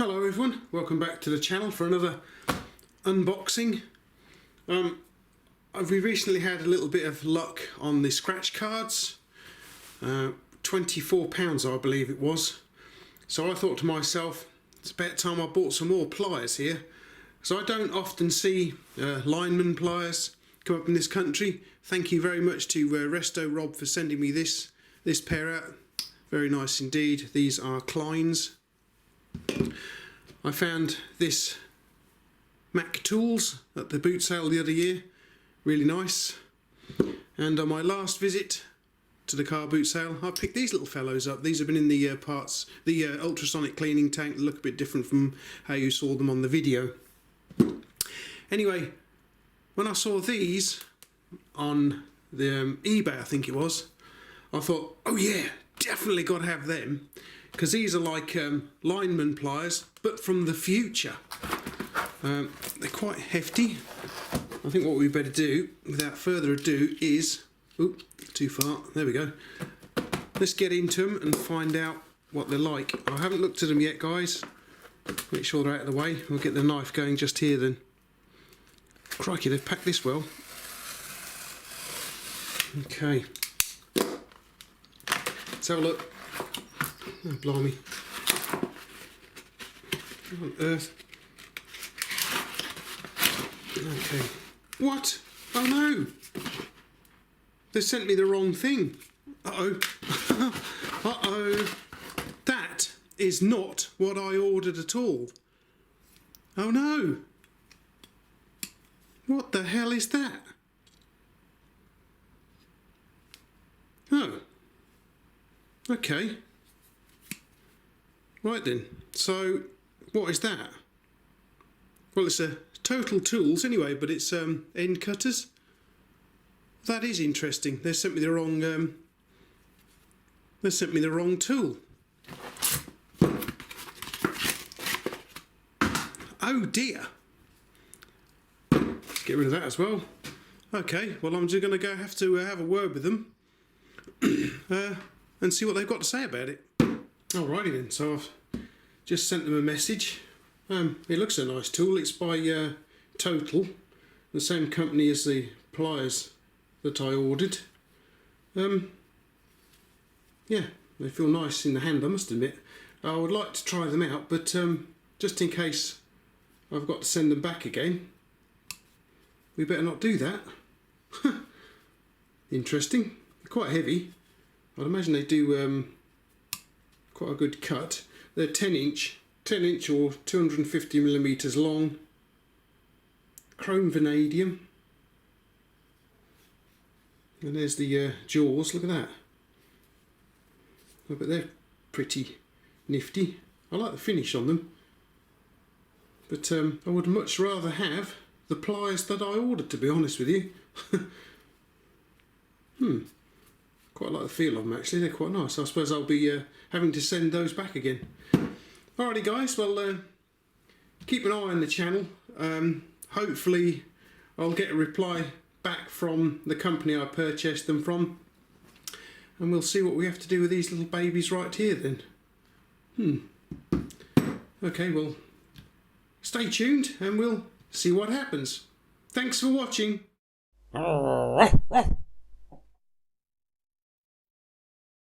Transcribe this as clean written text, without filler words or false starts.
Hello everyone, welcome back to the channel for another unboxing. We recently had a little bit of luck on the scratch cards, £24 I believe it was. So I thought to myself, it's about time I bought some more pliers here. So I don't often see lineman pliers come up in this country. Thank you very much to Resto Rob for sending me this pair out. Very nice indeed. These are Kleins. I found this Mac Tools at the boot sale the other year, really nice. And on my last visit to the car boot sale, I picked these little fellows up. These have been in the ultrasonic cleaning tank, look a bit different from how you saw them on the video. Anyway, when I saw these on the eBay, I think it was, I thought, oh yeah, definitely got to have them. Because these are like lineman pliers, but from the future. They're quite hefty. I think what we better do, without further ado, is... Oop, too far. There we go. Let's get into them and find out what they're like. I haven't looked at them yet, guys. Make sure they're out of the way. We'll get the knife going just here then. Crikey, they've packed this well. Okay. Let's have a look. Oh, blimey. What on earth? Okay. What? Oh no! They sent me the wrong thing. Uh-oh. Uh-oh. That is not what I ordered at all. Oh no! What the hell is that? Oh. Okay. Right then, so what is that? Well, it's a Total Tools anyway, but it's end cutters. That is interesting. They sent me the wrong. They sent me the wrong tool. Oh dear. Let's get rid of that as well. Okay, well I'm just going to have to have a word with them and see what they've got to say about it. Alrighty then, so I've just sent them a message. It looks a nice tool. It's by Total, the same company as the pliers that I ordered. Yeah, they feel nice in the hand, I must admit. I would like to try them out, but just in case I've got to send them back again, we better not do that. Interesting. They're quite heavy. I'd imagine they do quite a good cut. They're 10 inch or 250mm long. Chrome vanadium. And there's the jaws, look at that. Oh, but they're pretty nifty. I like the finish on them. But I would much rather have the pliers that I ordered, to be honest with you. Quite like the feel of them actually, they're quite nice. I suppose I'll be having to send those back again. Alrighty guys, well keep an eye on the channel. Hopefully I'll get a reply back from the company I purchased them from. And we'll see what we have to do with these little babies right here then. Okay, well stay tuned and we'll see what happens. Thanks for watching.